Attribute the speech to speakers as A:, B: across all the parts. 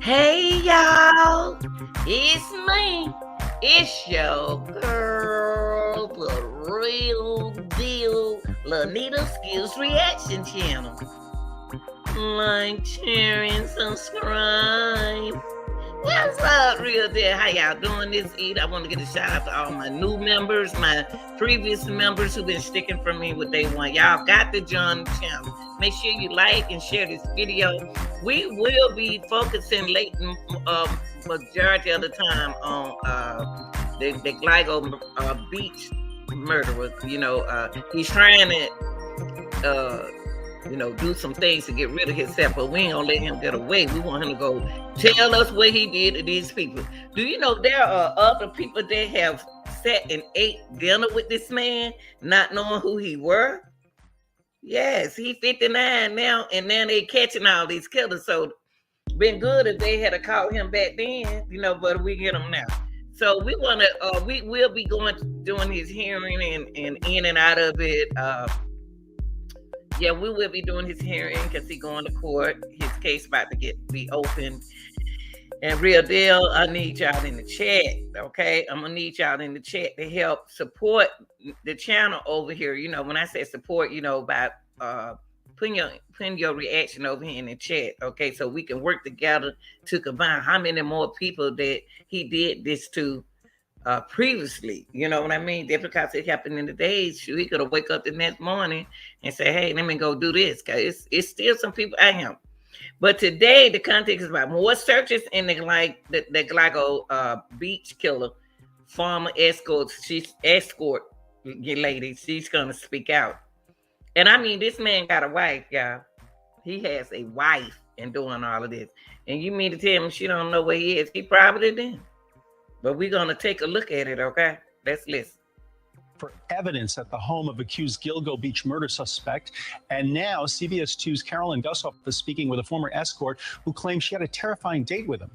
A: Hey y'all, it's me. It's your girl, the real deal, Lanita Skills Reaction Channel. Like, share, and subscribe. What's up, real deal? How y'all doing this eat? I want to get a shout out to all my new members, my previous members who've been sticking for me with day one. Y'all got to join the channel. Make sure you like and share this video. We will be focusing majority of the time on the Gilgo beach murderer. He's trying to do some things to get rid of himself, but we ain't gonna let him get away. We want him to go tell us what he did to these people. Do you know there are other people that have sat and ate dinner with this man, not knowing who he were? Yes, he 59 now, and now they catching all these killers. So been good if they had caught him back then, but we get him now. So we will be doing his hearing and in and out of it. Yeah, we will be doing his hearing because he's going to court. His case about to be open. And real deal, I need y'all in the chat, okay? I'm going to need y'all in the chat to help support the channel over here. When I say support, by putting your reaction over here in the chat, okay? So we can work together to combine how many more people that he did this to previously, you know what I mean? Just because it happened in the days, he could have wake up the next morning and say, hey, let me go do this. Cause it's still some people at him. But today the context is about more searches in the Gilgo beach killer, former escort. She's escort lady. She's gonna speak out. And I mean, this man got a wife, y'all. He has a wife and doing all of this. And you mean to tell me she don't know where he is? He probably didn't. But we're going to take a look at it, okay? Let's listen.
B: For evidence at the home of accused Gilgo Beach murder suspect. And now CBS 2's Carolyn Gussoff is speaking with a former escort who claims she had a terrifying date with him.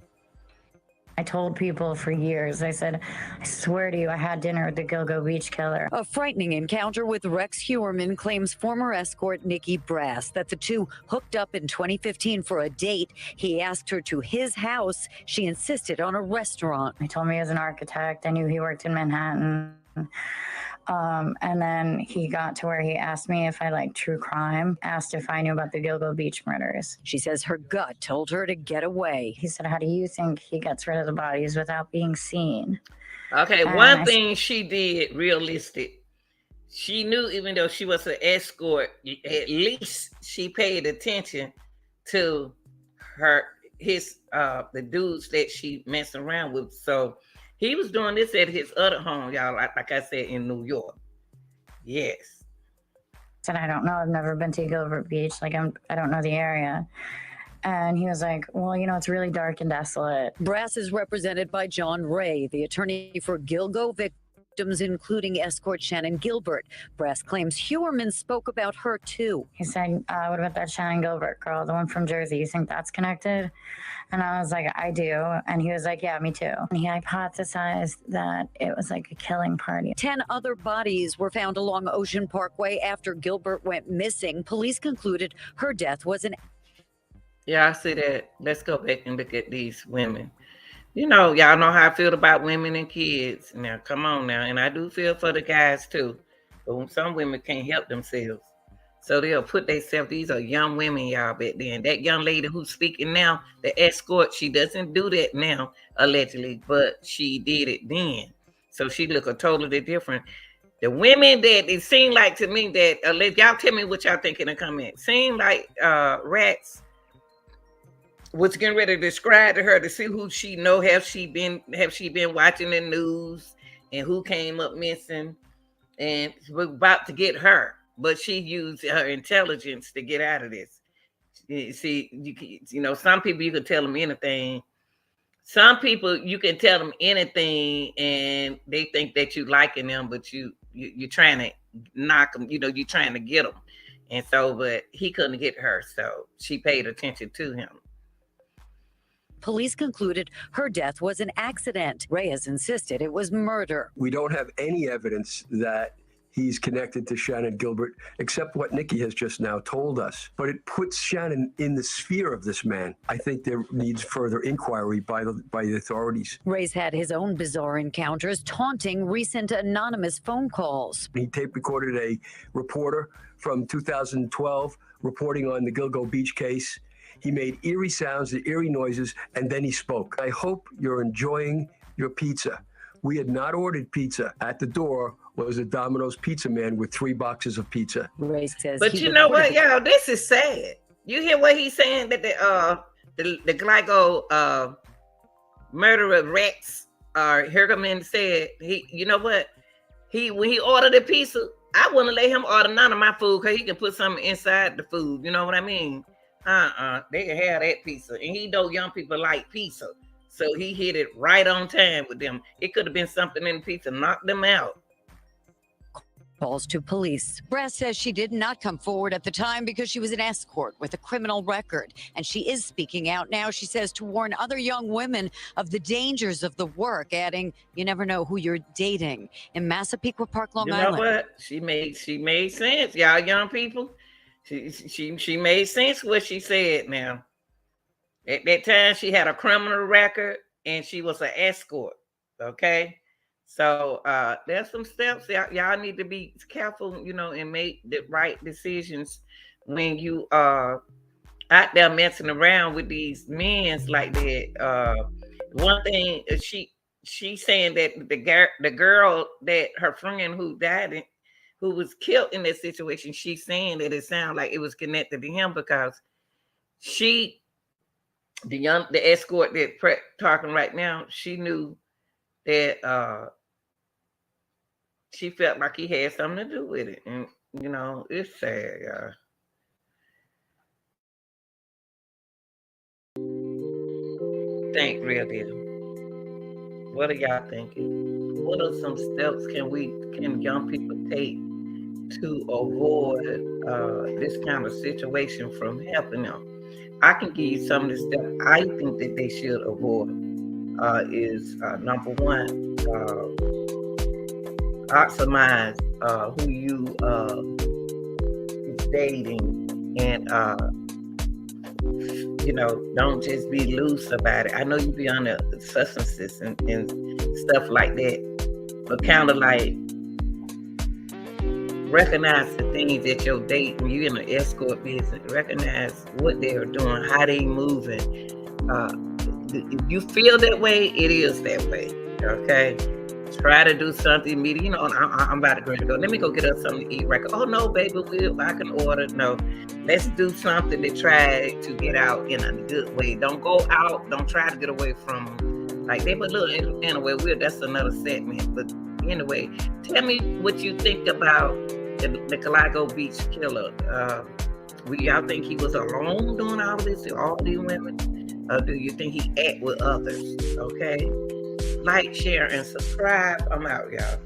C: I told people for years, I said, I swear to you, I had dinner with the Gilgo Beach killer.
D: A frightening encounter with Rex Heuermann, claims former escort Nikki Brass, that the two hooked up in 2015 for a date. He asked her to his house. She insisted on a restaurant.
C: He told me he was an architect. I knew he worked in Manhattan. And then he got to where he asked me if I liked true crime, asked if I knew about the Gilgo Beach murders.
D: She says her gut told her to get away.
C: He said, how do you think he gets rid of the bodies without being seen?
A: Okay, one thing she did realistic. She knew even though she was an escort, at least she paid attention to the dudes that she messed around with. So he was doing this at his other home, y'all, like I said, in New York. Yes.
C: I said, I don't know. I've never been to Gilbert Beach. I don't know the area. And he was like, well, it's really dark and desolate.
D: Brass is represented by John Ray, the attorney for Gilgo victims, including escort Shannon Gilbert. Brass claims Heuermann spoke about her too.
C: He said, what about that Shannon Gilbert girl, the one from Jersey? You think that's connected? And I was like, I do. And he was like, yeah, me too. And he hypothesized that it was like a killing party.
D: 10 other bodies were found along Ocean Parkway after Gilbert went missing. Police concluded her death was an...
A: Yeah, I see that. Let's go back and look at these women. Y'all know how I feel about women and kids. Now, come on now. And I do feel for the guys too. But some women can't help themselves. So they'll put themselves, these are young women, y'all, back then. That young lady who's speaking now, the escort, she doesn't do that now, allegedly, but she did it then. So she look totally different. The women that it seemed like to me that, y'all tell me what y'all think in the comments, seemed like Rats was getting ready to describe to her to see who she know. Have she been watching the news and who came up missing? And we're about to get her. But she used her intelligence to get out of this. See, some people you can tell them anything. Some people you can tell them anything, and they think that you liking them, but you're trying to knock them. You're trying to get them, and so, but he couldn't get her, so she paid attention to him.
D: Police concluded her death was an accident. Reyes insisted it was murder.
E: We don't have any evidence that he's connected to Shannon Gilbert, except what Nikki has just now told us. But it puts Shannon in the sphere of this man. I think there needs further inquiry by the authorities.
D: Ray's had his own bizarre encounters, taunting recent anonymous phone calls.
E: He tape recorded a reporter from 2012 reporting on the Gilgo Beach case. He made eerie sounds, eerie noises, and then he spoke. I hope you're enjoying your pizza. We had not ordered pizza. At the door was a Domino's pizza man with 3 boxes of pizza.
D: Ray says,
A: but you know what, y'all? This is sad. You hear what he's saying, that the Gilgo murderer Rex Hergelman said, you know what? When he ordered the pizza, I wouldn't let him order none of my food because he can put something inside the food. You know what I mean? They can have that pizza. And he know young people like pizza. So he hit it right on time with them. It could have been something in the pizza, knocked them out.
D: Calls to police. Brass says she did not come forward at the time because she was an escort with a criminal record. And she is speaking out now, she says, to warn other young women of the dangers of the work, adding, you never know who you're dating. In Massapequa Park, Long Island.
A: You know what? She made sense, y'all young people. She made sense what she said now. At that time, she had a criminal record and she was an escort. Okay. So there's some steps y'all need to be careful, and make the right decisions when you are out there messing around with these men like that. One thing she's saying that the girl that her friend who died, who was killed in that situation, she's saying that it sounded like it was connected to him because the escort that talking right now, she knew that she felt like he had something to do with it. And, it's sad, y'all. Think real deal. What are y'all thinking? What are some steps can young people take to avoid this kind of situation from happening? I can give you some of the steps I think that they should avoid. Is number one, optimize who you is dating, and don't just be loose about it. I know you be on the substances and stuff like that, but kind of like recognize the things that you're dating. When you're in the escort business, recognize what they're doing, how they moving. If you feel that way, it is that way. Okay. Try to do something immediate. I'm about to go. Let me go get us something to eat. Right? Oh no, baby, I can order. No, let's do something to try to get out in a good way. Don't go out. Don't try to get away from them. Like they put little anyway. That's another segment. But anyway, tell me what you think about the Gilgo Beach killer. Y'all think he was alone doing all this, all these women? Or do you think he act with others? Okay. Like, share, and subscribe. I'm out, y'all.